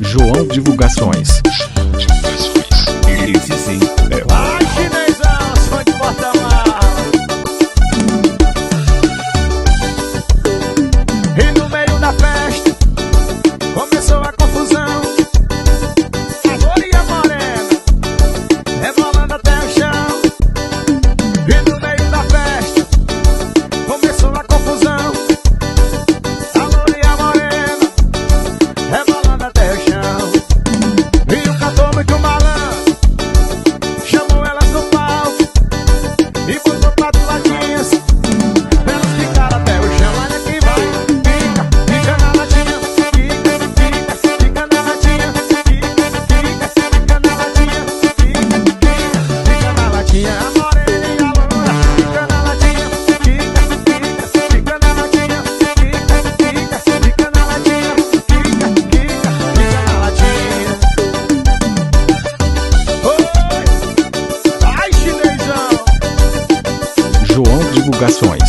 João Divulgações. Esse sim é o Vai, chinesão, sou de porta-mala. E no meio da festa começou a confusão. A loura e a morena rebolando até o chão. E no meio da festa começou a confusão. A loura e a morena rebolando até o chão. E o cantor muito malandro chamou elas no palco e botou 4 latinhas. Elas ficaram até o chão. Olha que vai, fica na latinha. Fica na latinha. Fica na latinha. Fica na latinha. A morena e a loura fica na latinha. Fica na latinha. Fica na latinha. Fica na latinha. Oi! Ai, chinesão! João Divulgações.